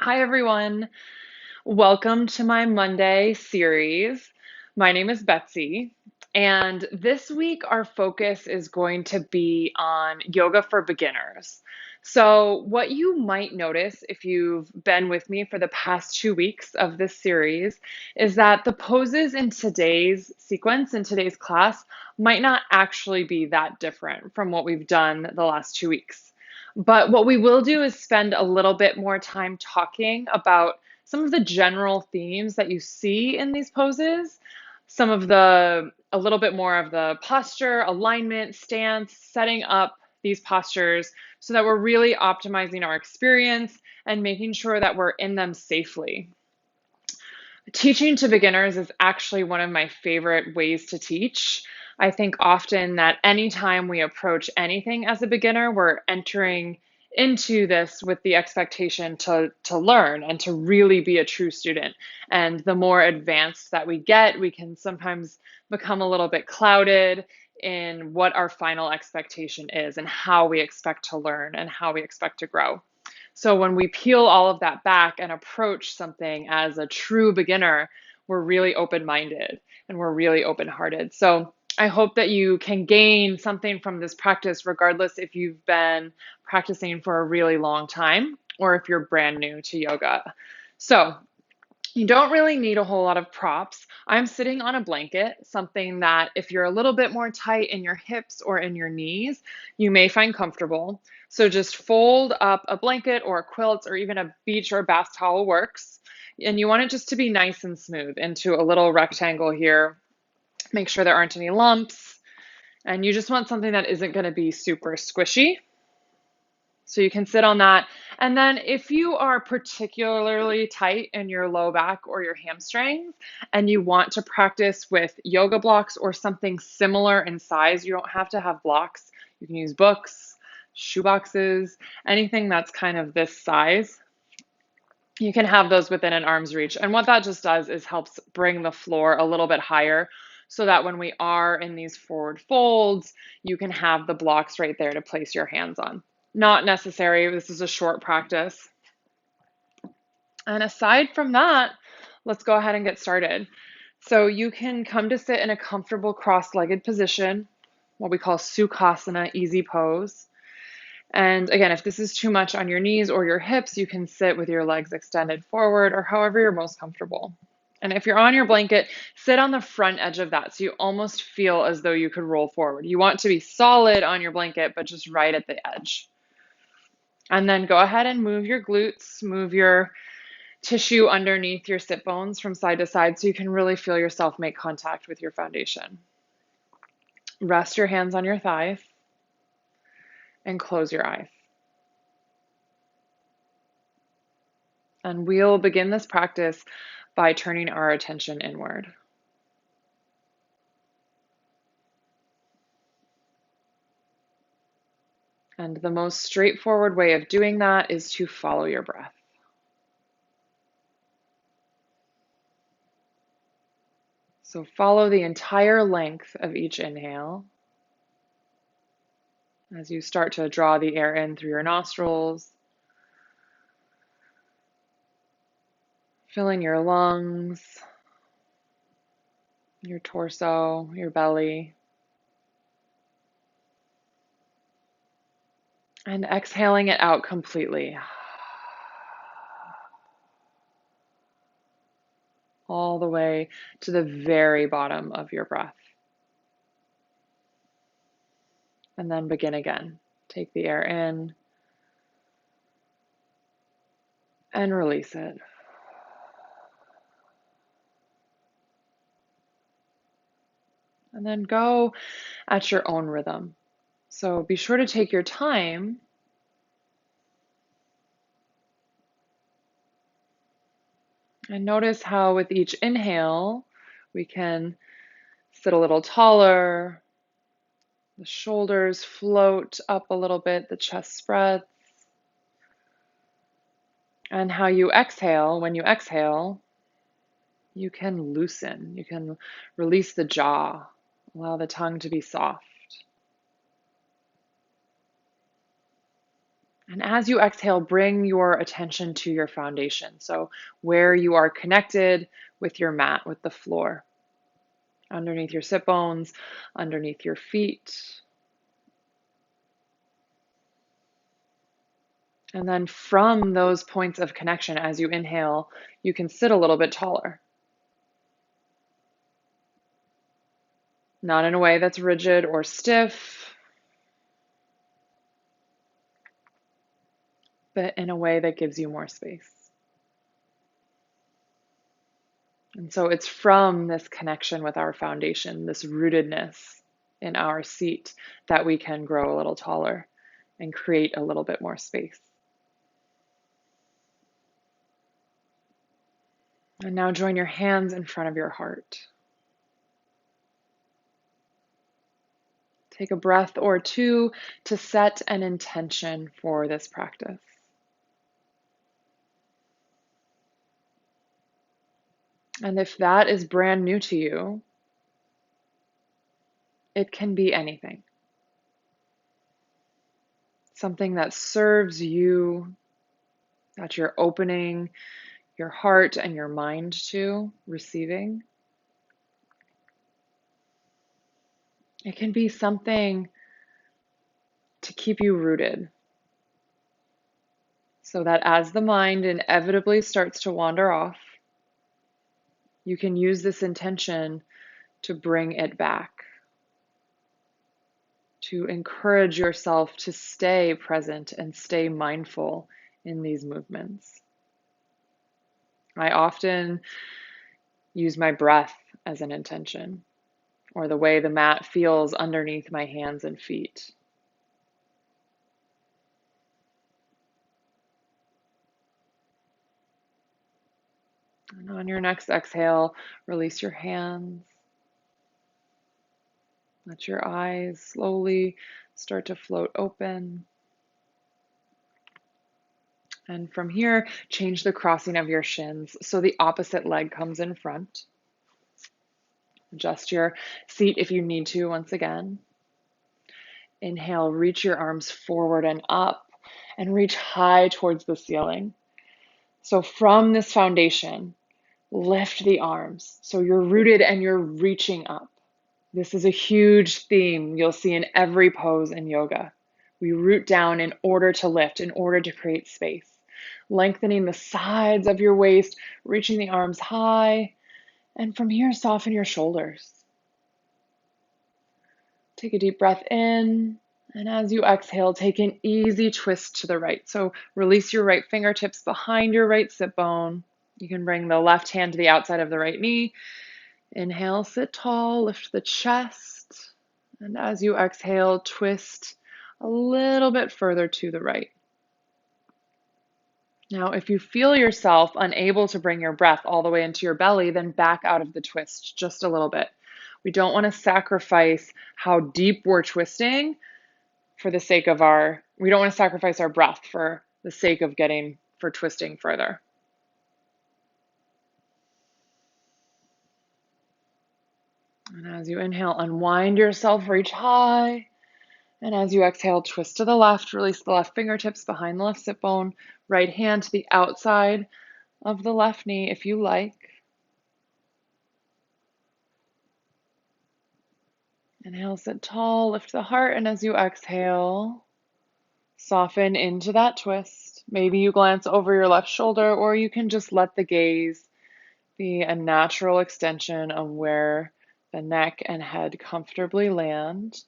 Hi, everyone. Welcome to my Monday series. My name is Betsy, and this week our focus is going to be on yoga for beginners. So, what you might notice if you've been with me for the past 2 weeks of this series is that the poses in today's sequence, in today's class, might not actually be that different from what we've done the last 2 weeks. But what we will do is spend a little bit more time talking about some of the general themes that you see in these poses, a little bit more of the posture, alignment, stance, setting up these postures so that we're really optimizing our experience and making sure that we're in them safely. Teaching to beginners is actually one of my favorite ways to teach. I think often that anytime we approach anything as a beginner, we're entering into this with the expectation to learn and to really be a true student. And the more advanced that we get, we can sometimes become a little bit clouded in what our final expectation is and how we expect to learn and how we expect to grow. So when we peel all of that back and approach something as a true beginner, we're really open-minded and we're really open-hearted. So I hope that you can gain something from this practice, regardless if you've been practicing for a really long time or if you're brand new to yoga. So you don't really need a whole lot of props. I'm sitting on a blanket, something that if you're a little bit more tight in your hips or in your knees, you may find comfortable. So just fold up a blanket or a quilt or even a beach or bath towel works. And you want it just to be nice and smooth into a little rectangle here. Make sure there aren't any lumps. And you just want something that isn't going to be super squishy. So you can sit on that. And then if you are particularly tight in your low back or your hamstrings and you want to practice with yoga blocks or something similar in size, you don't have to have blocks. You can use books, shoe boxes, anything that's kind of this size. You can have those within an arm's reach. And what that just does is helps bring the floor a little bit higher so that when we are in these forward folds, you can have the blocks right there to place your hands on. Not necessary. This is a short practice. And aside from that, let's go ahead and get started. So you can come to sit in a comfortable cross-legged position, what we call Sukhasana, easy pose. And again, if this is too much on your knees or your hips, you can sit with your legs extended forward or however you're most comfortable. And if you're on your blanket, sit on the front edge of that so you almost feel as though you could roll forward. You want to be solid on your blanket, but just right at the edge. And then go ahead and move your glutes, move your tissue underneath your sit bones from side to side so you can really feel yourself make contact with your foundation. Rest your hands on your thighs and close your eyes. And we'll begin this practice by turning our attention inward. And the most straightforward way of doing that is to follow your breath. So follow the entire length of each inhale as you start to draw the air in through your nostrils, filling your lungs, your torso, your belly. And exhaling it out completely. All the way to the very bottom of your breath. And then begin again. Take the air in and release it. And then go at your own rhythm. So be sure to take your time. And notice how with each inhale, we can sit a little taller. The shoulders float up a little bit, the chest spreads. And how you exhale, when you exhale, you can loosen. You can release the jaw, allow the tongue to be soft. And as you exhale, bring your attention to your foundation. So where you are connected with your mat, with the floor, underneath your sit bones, underneath your feet. And then from those points of connection, as you inhale, you can sit a little bit taller. Not in a way that's rigid or stiff, but in a way that gives you more space. And so it's from this connection with our foundation, this rootedness in our seat, that we can grow a little taller and create a little bit more space. And now join your hands in front of your heart. Take a breath or two to set an intention for this practice. And if that is brand new to you, it can be anything. Something that serves you, that you're opening your heart and your mind to receiving. It can be something to keep you rooted, so that as the mind inevitably starts to wander off, you can use this intention to bring it back, to encourage yourself to stay present and stay mindful in these movements. I often use my breath as an intention, or the way the mat feels underneath my hands and feet. And on your next exhale, release your hands. Let your eyes slowly start to float open. And from here, change the crossing of your shins so the opposite leg comes in front. Adjust your seat if you need to once again. Inhale, reach your arms forward and up, and reach high towards the ceiling. So from this foundation, lift the arms. So you're rooted and you're reaching up. This is a huge theme you'll see in every pose in yoga. We root down in order to lift, in order to create space. Lengthening the sides of your waist, reaching the arms high, and from here, soften your shoulders. Take a deep breath in, and as you exhale, take an easy twist to the right. So release your right fingertips behind your right sit bone. You can bring the left hand to the outside of the right knee. Inhale, sit tall, lift the chest. And as you exhale, twist a little bit further to the right. Now, if you feel yourself unable to bring your breath all the way into your belly, then back out of the twist just a little bit. We don't want to sacrifice how deep we're twisting for the sake of we don't want to sacrifice our breath for the sake of for twisting further. And as you inhale, unwind yourself, reach high. And as you exhale, twist to the left, release the left fingertips behind the left sit bone, right hand to the outside of the left knee if you like. Inhale, sit tall, lift the heart, and as you exhale, soften into that twist. Maybe you glance over your left shoulder, or you can just let the gaze be a natural extension of where the neck and head comfortably land.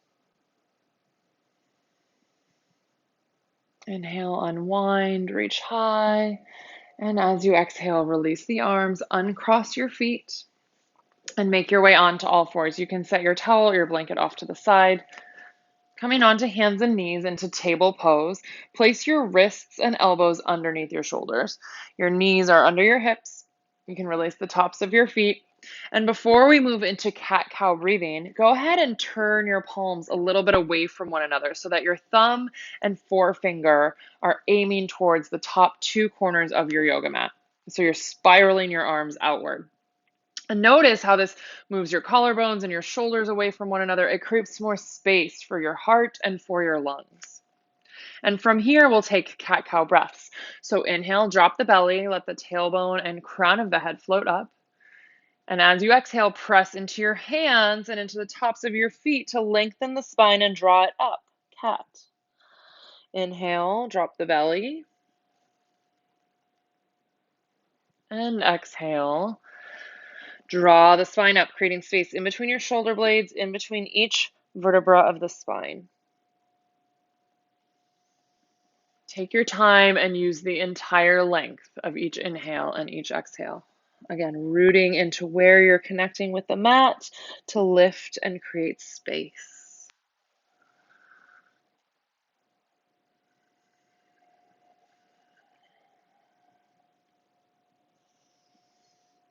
Inhale, unwind, reach high. And as you exhale, release the arms, uncross your feet, and make your way onto all fours. You can set your towel or your blanket off to the side. Coming onto hands and knees into table pose, place your wrists and elbows underneath your shoulders. Your knees are under your hips. You can release the tops of your feet. And before we move into cat-cow breathing, go ahead and turn your palms a little bit away from one another so that your thumb and forefinger are aiming towards the top two corners of your yoga mat. So you're spiraling your arms outward. And notice how this moves your collarbones and your shoulders away from one another. It creates more space for your heart and for your lungs. And from here, we'll take cat-cow breaths. So inhale, drop the belly, let the tailbone and crown of the head float up. And as you exhale, press into your hands and into the tops of your feet to lengthen the spine and draw it up. Cat. Inhale, drop the belly. And exhale. Draw the spine up, creating space in between your shoulder blades, in between each vertebra of the spine. Take your time and use the entire length of each inhale and each exhale. Again, rooting into where you're connecting with the mat to lift and create space.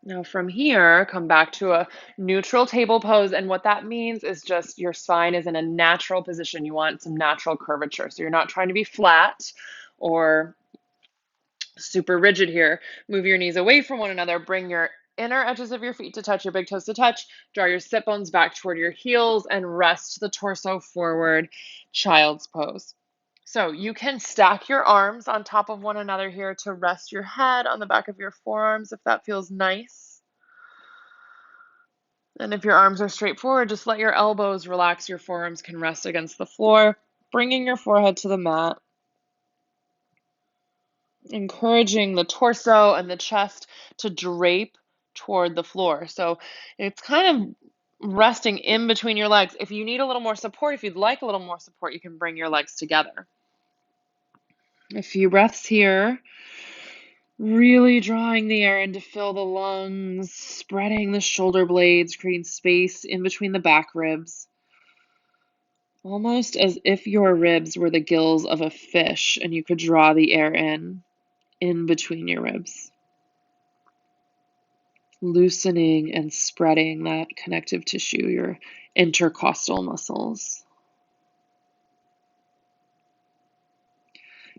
Now from here, come back to a neutral table pose. And what that means is just your spine is in a natural position. You want some natural curvature. So you're not trying to be flat or super rigid here. Move your knees away from one another. Bring your inner edges of your feet to touch, your big toes to touch. Draw your sit bones back toward your heels and rest the torso forward, child's pose. So you can stack your arms on top of one another here to rest your head on the back of your forearms if that feels nice. And if your arms are straight forward, just let your elbows relax. Your forearms can rest against the floor, bringing your forehead to the mat. Encouraging the torso and the chest to drape toward the floor. So it's kind of resting in between your legs. If you need a little more support, if you'd like a little more support, you can bring your legs together. A few breaths here. Really drawing the air in to fill the lungs, spreading the shoulder blades, creating space in between the back ribs. Almost as if your ribs were the gills of a fish and you could draw the air in between your ribs. Loosening and spreading that connective tissue, your intercostal muscles.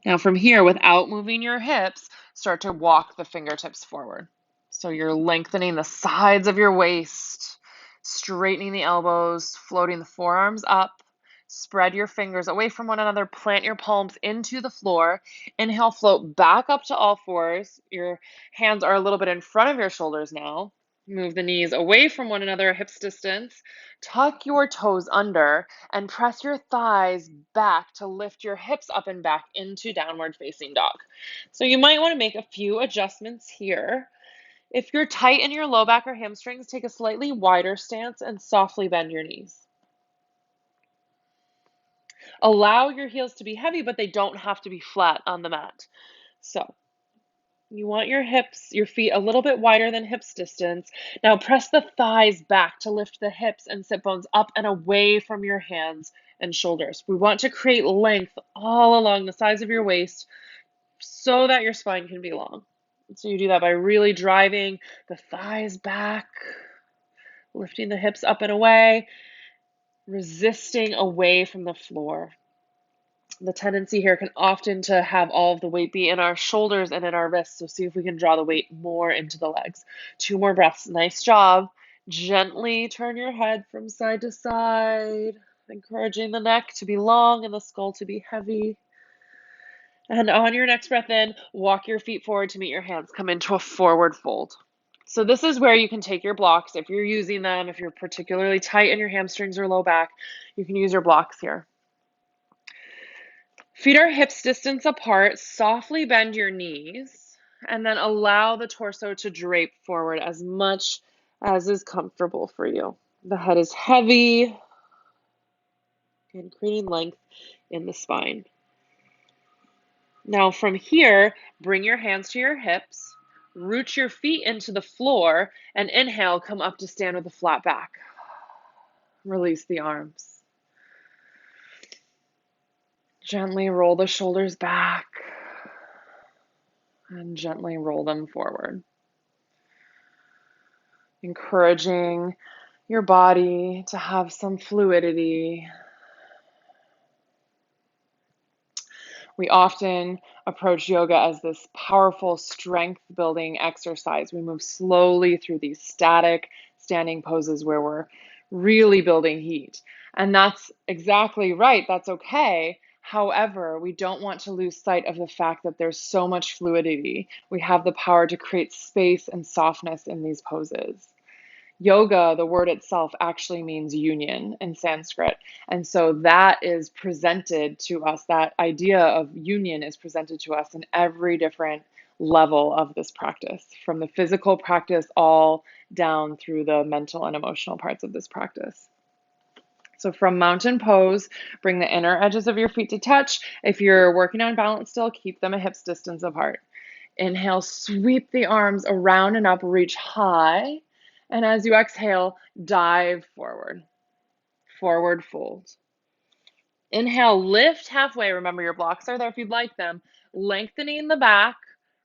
Now from here, without moving your hips, start to walk the fingertips forward. So you're lengthening the sides of your waist, straightening the elbows, floating the forearms up. Spread your fingers away from one another. Plant your palms into the floor. Inhale, float back up to all fours. Your hands are a little bit in front of your shoulders now. Move the knees away from one another, hips distance. Tuck your toes under and press your thighs back to lift your hips up and back into downward facing dog. So you might want to make a few adjustments here. If you're tight in your low back or hamstrings, take a slightly wider stance and softly bend your knees. Allow your heels to be heavy, but they don't have to be flat on the mat. So you want your hips, your feet a little bit wider than hips distance. Now press the thighs back to lift the hips and sit bones up and away from your hands and shoulders. We want to create length all along the sides of your waist so that your spine can be long. So you do that by really driving the thighs back, lifting the hips up and away, resisting away from the floor. The tendency here can often to have all of the weight be in our shoulders and in our wrists. So see if we can draw the weight more into the legs. 2 more breaths. Nice job. Gently turn your head from side to side, encouraging the neck to be long and the skull to be heavy. And on your next breath in, walk your feet forward to meet your hands. Come into a forward fold. So this is where you can take your blocks. If you're using them, if you're particularly tight in your hamstrings or low back, you can use your blocks here. Feet are hips distance apart. Softly bend your knees and then allow the torso to drape forward as much as is comfortable for you. The head is heavy and creating length in the spine. Now from here, bring your hands to your hips, root your feet into the floor, and inhale, come up to stand with a flat back. Release the arms. Gently roll the shoulders back and gently roll them forward. Encouraging your body to have some fluidity. We often approach yoga as this powerful strength building exercise. We move slowly through these static standing poses where we're really building heat. And that's exactly right. That's okay. However, we don't want to lose sight of the fact that there's so much fluidity. We have the power to create space and softness in these poses. Yoga, the word itself, actually means union in Sanskrit. And so that is presented to us, that idea of union is presented to us in every different level of this practice, from the physical practice all down through the mental and emotional parts of this practice. So from mountain pose, bring the inner edges of your feet to touch. If you're working on balance still, keep them a hip's distance apart. Inhale, sweep the arms around and up, reach high. And as you exhale, dive forward. Forward fold. Inhale, lift halfway. Remember, your blocks are there if you'd like them. Lengthening the back,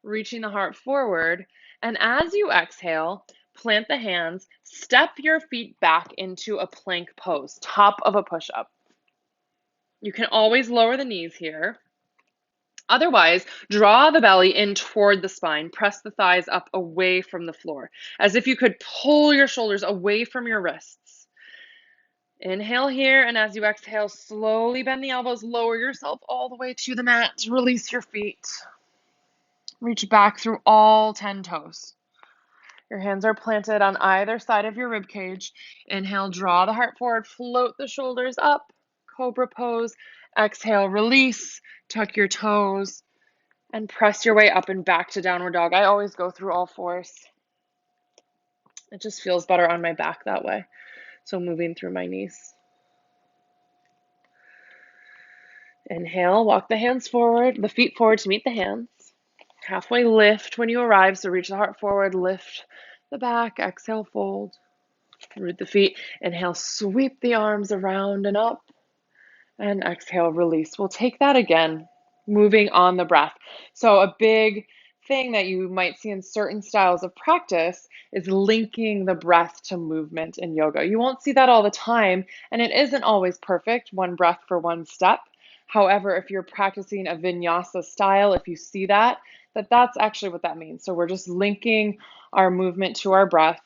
reaching the heart forward. And as you exhale, plant the hands, step your feet back into a plank pose, top of a push-up. You can always lower the knees here. Otherwise, draw the belly in toward the spine. Press the thighs up away from the floor, as if you could pull your shoulders away from your wrists. Inhale here, and as you exhale, slowly bend the elbows, lower yourself all the way to the mat. Release your feet. Reach back through all 10 toes. Your hands are planted on either side of your rib cage. Inhale, draw the heart forward, float the shoulders up, cobra pose. Exhale, release, tuck your toes, and press your way up and back to downward dog. I always go through all fours. It just feels better on my back that way. So moving through my knees. Inhale, walk the hands forward, the feet forward to meet the hands. Halfway lift when you arrive, so reach the heart forward, lift the back, exhale, fold. Root the feet. Inhale, sweep the arms around and up. And exhale, release. We'll take that again, moving on the breath. So a big thing that you might see in certain styles of practice is linking the breath to movement in yoga. You won't see that all the time, and it isn't always perfect, one breath for one step. However, if you're practicing a vinyasa style, if you see that, that's actually what that means. So we're just linking our movement to our breath,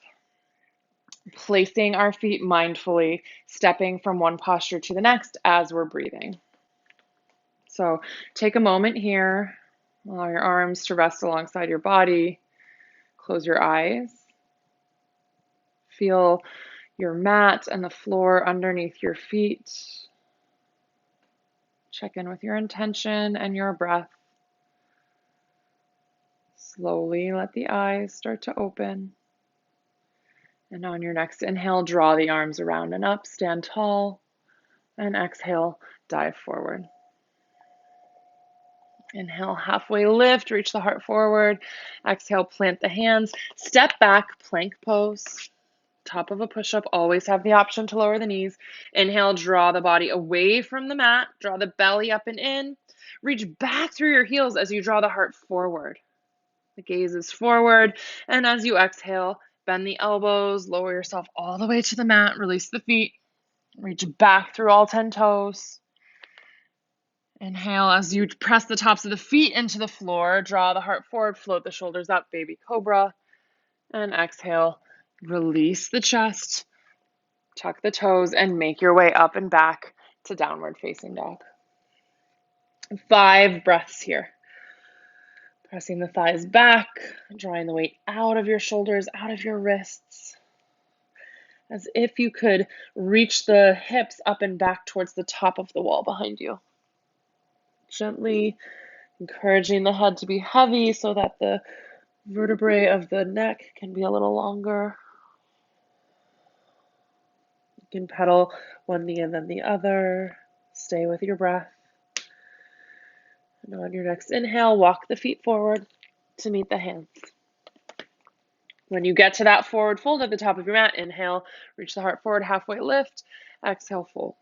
placing our feet mindfully, stepping from one posture to the next as we're breathing. So take a moment here, allow your arms to rest alongside your body, close your eyes, feel your mat and the floor underneath your feet. Check in with your intention and your breath. Slowly let the eyes start to open. And on your next inhale, draw the arms around and up, stand tall, and exhale, dive forward. Inhale, halfway lift, reach the heart forward. Exhale, plant the hands, step back, plank pose. Top of a push-up, always have the option to lower the knees. Inhale, draw the body away from the mat, draw the belly up and in. Reach back through your heels as you draw the heart forward. The gaze is forward, and as you exhale, bend the elbows, lower yourself all the way to the mat, release the feet, reach back through all 10 toes. Inhale as you press the tops of the feet into the floor, draw the heart forward, float the shoulders up, baby cobra. And exhale, release the chest, tuck the toes, and make your way up and back to downward facing dog. 5 breaths here. Pressing the thighs back, drawing the weight out of your shoulders, out of your wrists, as if you could reach the hips up and back towards the top of the wall behind you. Gently encouraging the head to be heavy so that the vertebrae of the neck can be a little longer. You can pedal one knee and then the other. Stay with your breath. And on your next inhale, walk the feet forward to meet the hands. When you get to that forward fold at the top of your mat, inhale, reach the heart forward, halfway lift. Exhale, fold.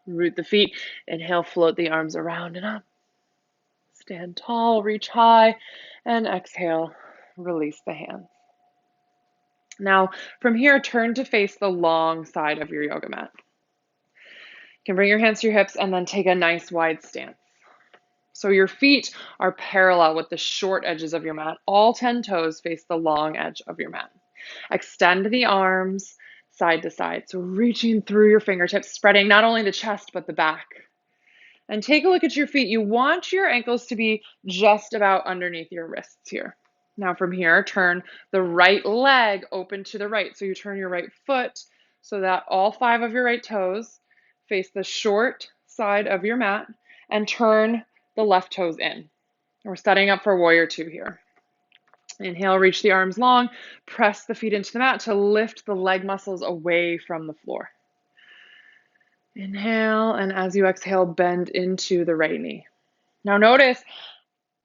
Root the feet. Inhale, float the arms around and up. Stand tall, reach high, and exhale, release the hands. Now, from here, turn to face the long side of your yoga mat. You can bring your hands to your hips and then take a nice wide stance. So your feet are parallel with the short edges of your mat. All 10 toes face the long edge of your mat. Extend the arms side to side. So reaching through your fingertips, spreading not only the chest, but the back. And take a look at your feet. You want your ankles to be just about underneath your wrists here. Now from here, turn the right leg open to the right. So you turn your right foot so that all 5 of your right toes face the short side of your mat, and turn the left toes in. We're setting up for warrior 2 here. Inhale, reach the arms long, press the feet into the mat to lift the leg muscles away from the floor. Inhale, and as you exhale, bend into the right knee. Now notice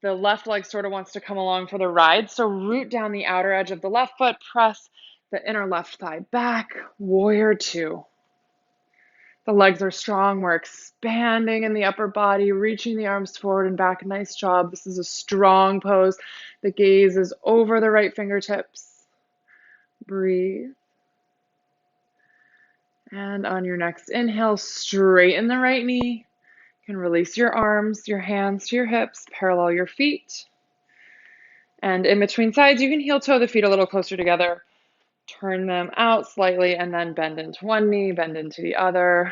the left leg sort of wants to come along for the ride, so root down the outer edge of the left foot, press the inner left thigh back, warrior 2. The legs are strong, we're expanding in the upper body, reaching the arms forward and back. Nice job. This is a strong pose. The gaze is over the right fingertips. Breathe. And on your next inhale, straighten the right knee. You can release your arms, your hands to your hips, parallel your feet. And in between sides, you can heel toe the feet a little closer together. Turn them out slightly and then bend into one knee, bend into the other.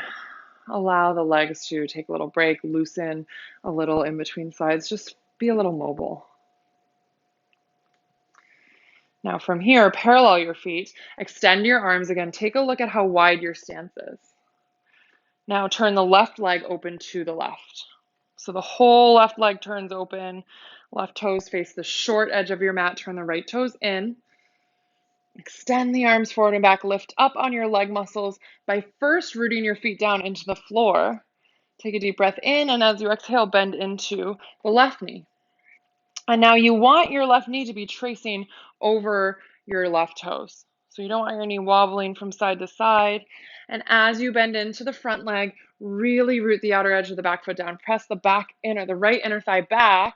Allow the legs to take a little break, loosen a little in between sides. Just be a little mobile. Now from here, parallel your feet, extend your arms again. Take a look at how wide your stance is. Now turn the left leg open to the left. So the whole left leg turns open. Left toes face the short edge of your mat. Turn the right toes in. Extend the arms forward and back. Lift up on your leg muscles by first rooting your feet down into the floor. Take a deep breath in, and as you exhale, bend into the left knee. And now you want your left knee to be tracing over your left toes. So you don't want your knee wobbling from side to side. And as you bend into the front leg, really root the outer edge of the back foot down. Press the right inner thigh back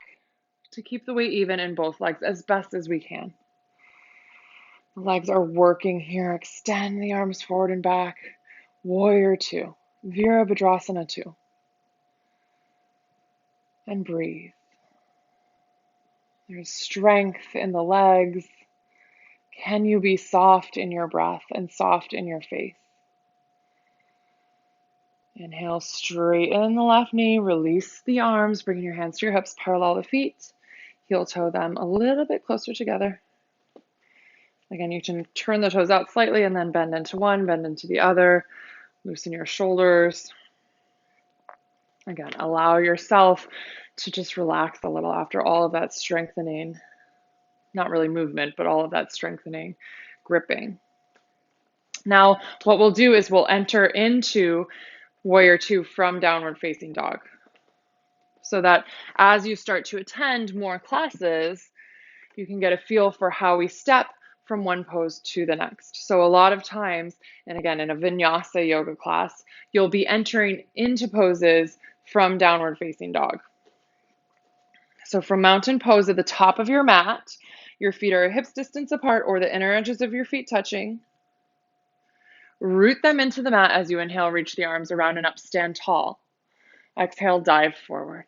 to keep the weight even in both legs as best as we can. The legs are working here. Extend the arms forward and back. Warrior 2. Virabhadrasana 2. And breathe. There's strength in the legs. Can you be soft in your breath and soft in your face? Inhale, straighten the left knee, release the arms, bringing your hands to your hips, parallel the feet. Heel toe them a little bit closer together. Again, you can turn the toes out slightly and then bend into one, bend into the other. Loosen your shoulders. Again, allow yourself to just relax a little after all of that strengthening. Not really movement, but all of that strengthening, gripping. Now, what we'll do is we'll enter into warrior 2 from downward facing dog. So that as you start to attend more classes, you can get a feel for how we step from one pose to the next. So a lot of times, and again, in a vinyasa yoga class, you'll be entering into poses from downward facing dog. So from mountain pose at the top of your mat, your feet are hips distance apart or the inner edges of your feet touching. Root them into the mat as you inhale, reach the arms around and up, stand tall. Exhale, dive forward.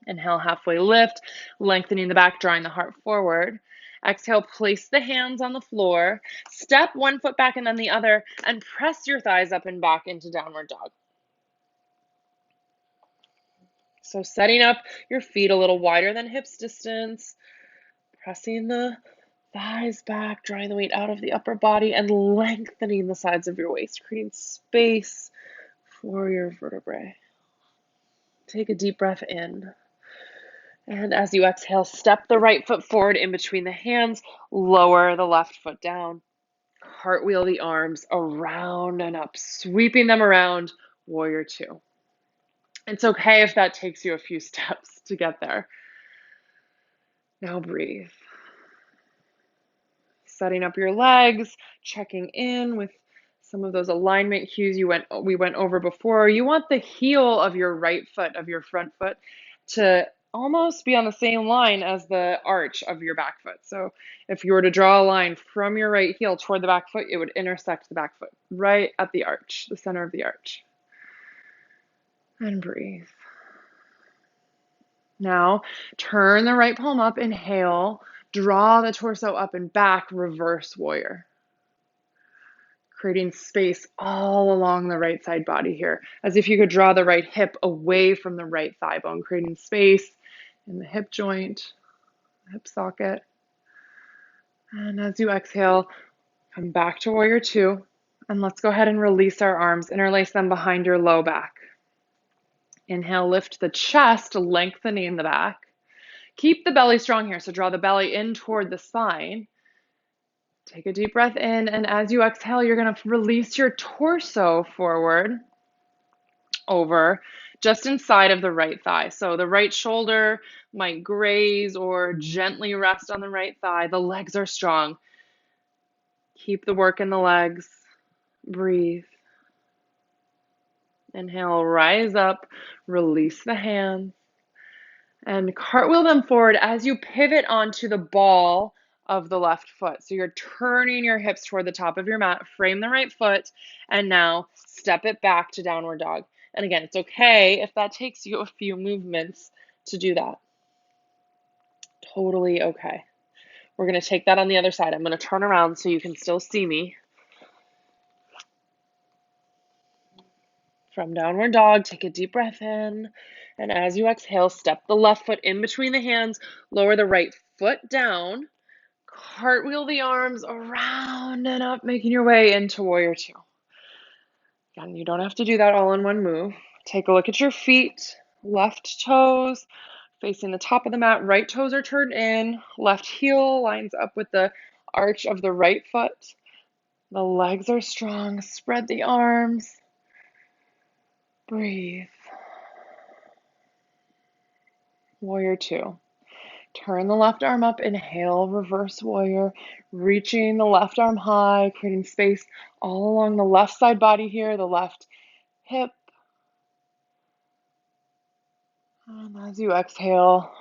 Inhale, halfway lift, lengthening the back, drawing the heart forward. Exhale, place the hands on the floor, step one foot back and then the other, and press your thighs up and back into downward dog. So setting up your feet a little wider than hips distance, pressing the thighs back, drawing the weight out of the upper body, and lengthening the sides of your waist, creating space for your vertebrae. Take a deep breath in. And as you exhale, step the right foot forward in between the hands, lower the left foot down. Cartwheel the arms around and up, sweeping them around, warrior 2. It's okay if that takes you a few steps to get there. Now breathe. Setting up your legs, checking in with some of those alignment cues we went over before. You want the heel of your right foot, of your front foot, to almost be on the same line as the arch of your back foot. So if you were to draw a line from your right heel toward the back foot, it would intersect the back foot right at the arch, the center of the arch. And breathe. Now turn the right palm up, inhale, draw the torso up and back, reverse warrior. creating space all along the right side body here, as if you could draw the right hip away from the right thigh bone, creating space in the hip joint, hip socket. And as you exhale, come back to warrior two. And let's go ahead and release our arms, interlace them behind your low back. Inhale, lift the chest, lengthening the back. Keep the belly strong here, so draw the belly in toward the spine. Take a deep breath in, and as you exhale, you're going to release your torso forward over just inside of the right thigh. So the right shoulder might graze or gently rest on the right thigh. The legs are strong. Keep the work in the legs. Breathe. Inhale, rise up, release the hands, and cartwheel them forward as you pivot onto the ball of the left foot. So you're turning your hips toward the top of your mat, frame the right foot, and now step it back to downward dog. And again, it's okay if that takes you a few movements to do that. Totally okay. We're going to take that on the other side. I'm going to turn around so you can still see me. From downward dog, take a deep breath in. And as you exhale, step the left foot in between the hands, lower the right foot down, cartwheel the arms around and up, making your way into warrior two. Again, you don't have to do that all in one move. Take a look at your feet, left toes facing the top of the mat, right toes are turned in, left heel lines up with the arch of the right foot. The legs are strong, spread the arms. Breathe. Warrior two. Turn the left arm up, inhale, reverse warrior, reaching the left arm high, creating space all along the left side body here, the left hip. And as you exhale,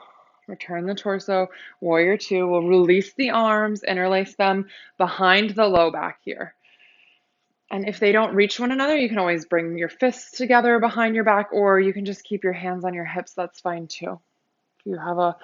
return the torso, warrior two. We'll release the arms, interlace them behind the low back here. And if they don't reach one another, you can always bring your fists together behind your back, or you can just keep your hands on your hips. That's fine too. If you have a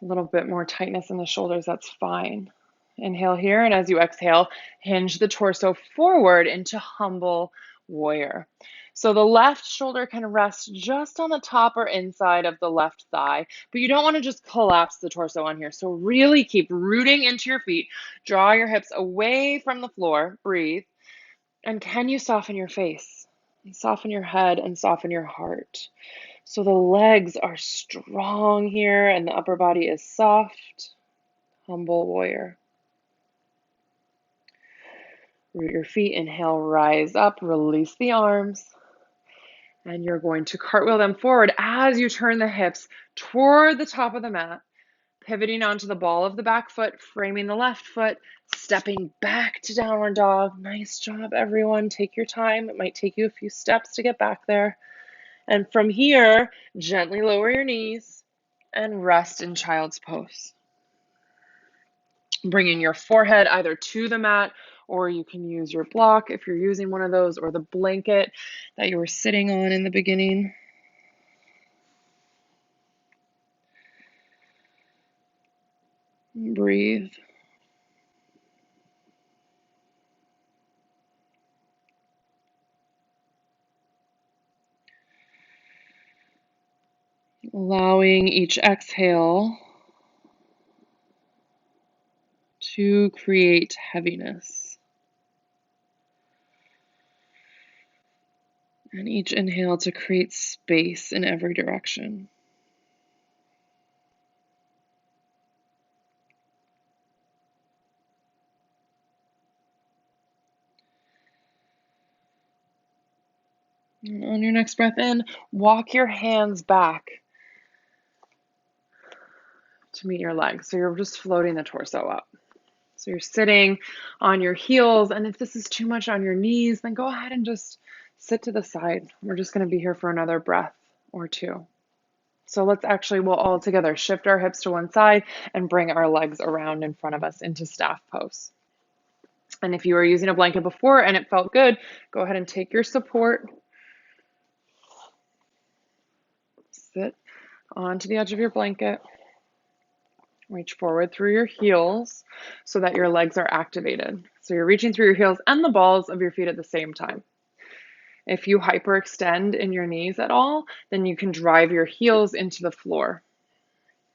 little bit more tightness in the shoulders, that's fine. Inhale here, and as you exhale, hinge the torso forward into humble warrior. So the left shoulder can rest just on the top or inside of the left thigh, but you don't want to just collapse the torso on here. So really keep rooting into your feet. Draw your hips away from the floor. Breathe. And can you soften your face? And soften your head and soften your heart. So the legs are strong here and the upper body is soft. Humble warrior. Root your feet, inhale, rise up, release the arms. And you're going to cartwheel them forward as you turn the hips toward the top of the mat, pivoting onto the ball of the back foot, framing the left foot, stepping back to downward dog. Nice job, everyone. Take your time. It might take you a few steps to get back there. And from here, gently lower your knees and rest in child's pose. Bringing your forehead either to the mat, or you can use your block if you're using one of those, or the blanket that you were sitting on in the beginning. Breathe. Allowing each exhale to create heaviness. And each inhale to create space in every direction. And on your next breath in, walk your hands back to meet your legs. So you're just floating the torso up. So you're sitting on your heels, and if this is too much on your knees, then go ahead and just sit to the side. We're just going to be here for another breath or two. So we'll all together shift our hips to one side and bring our legs around in front of us into staff pose. And if you were using a blanket before and it felt good, go ahead and take your support. Sit onto the edge of your blanket. Reach forward through your heels so that your legs are activated. So you're reaching through your heels and the balls of your feet at the same time. If you hyperextend in your knees at all, then you can drive your heels into the floor.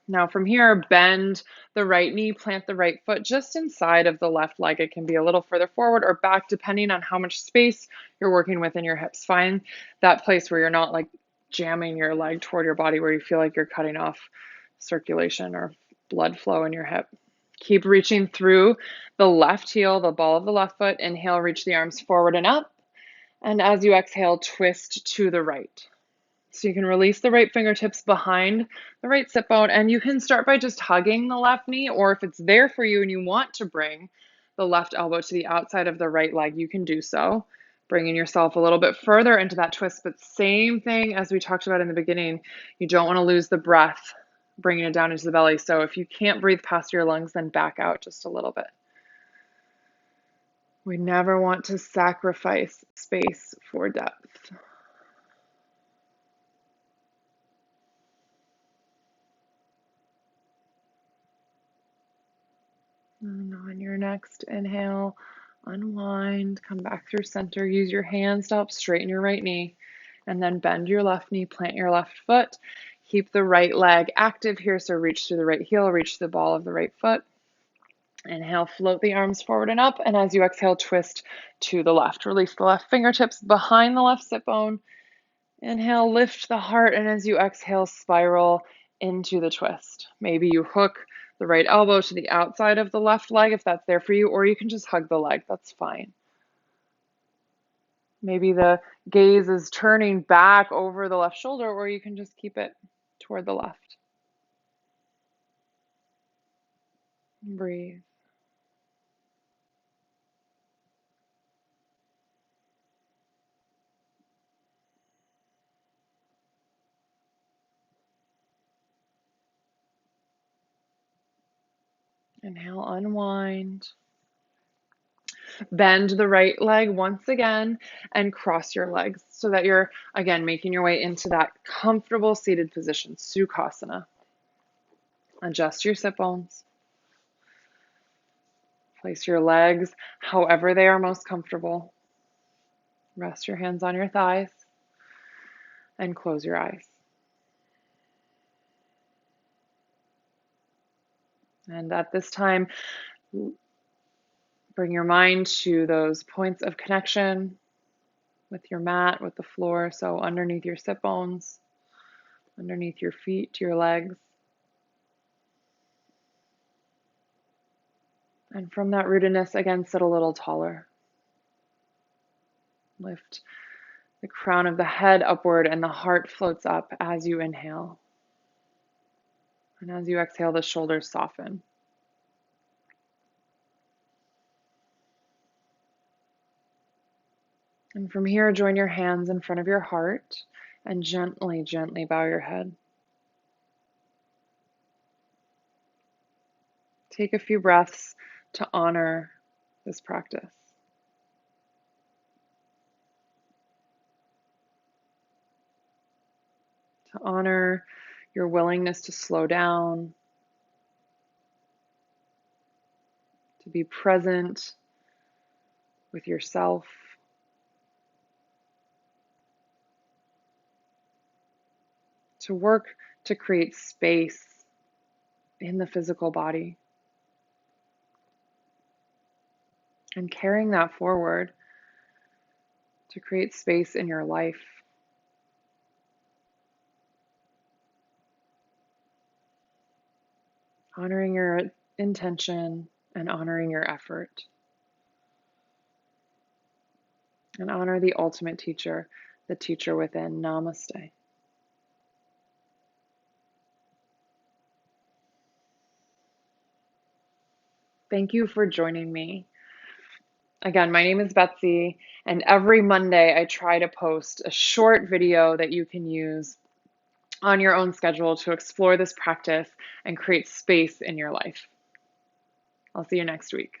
Now from here, bend the right knee, plant the right foot just inside of the left leg. It can be a little further forward or back, depending on how much space you're working with in your hips. Find that place where you're not like jamming your leg toward your body, where you feel like you're cutting off circulation or blood flow in your hip. Keep reaching through the left heel, the ball of the left foot. Inhale, reach the arms forward and up. And as you exhale, twist to the right. So you can release the right fingertips behind the right sit bone, and you can start by just hugging the left knee, or if it's there for you and you want to bring the left elbow to the outside of the right leg, you can do so, bringing yourself a little bit further into that twist. But same thing as we talked about in the beginning, you don't want to lose the breath, bringing it down into the belly. So if you can't breathe past your lungs, then back out just a little bit. We never want to sacrifice space for depth. And on your next inhale, unwind, come back through center. Use your hands to help straighten your right knee, and then bend your left knee, plant your left foot. Keep the right leg active here, so reach through the right heel, reach the ball of the right foot. Inhale, float the arms forward and up, and as you exhale, twist to the left. Release the left fingertips behind the left sit bone. Inhale, lift the heart, and as you exhale, spiral into the twist. Maybe you hook the right elbow to the outside of the left leg if that's there for you, or you can just hug the leg, that's fine. Maybe the gaze is turning back over the left shoulder, or you can just keep it toward the left. Breathe. Inhale, unwind. Bend the right leg once again and cross your legs so that you're, again, making your way into that comfortable seated position, Sukhasana. Adjust your sit bones. Place your legs however they are most comfortable. Rest your hands on your thighs and close your eyes. And at this time, bring your mind to those points of connection with your mat, with the floor. So underneath your sit bones, underneath your feet, your legs. And from that rootedness, again, sit a little taller. Lift the crown of the head upward and the heart floats up as you inhale. And as you exhale, the shoulders soften. And from here, join your hands in front of your heart and gently, gently bow your head. Take a few breaths to honor this practice. To honor your willingness to slow down, to be present with yourself, to work to create space in the physical body, and carrying that forward to create space in your life. Honoring your intention and honoring your effort. And honor the ultimate teacher, the teacher within. Namaste. Thank you for joining me. Again, my name is Betsy, and every Monday I try to post a short video that you can use on your own schedule to explore this practice and create space in your life. I'll see you next week.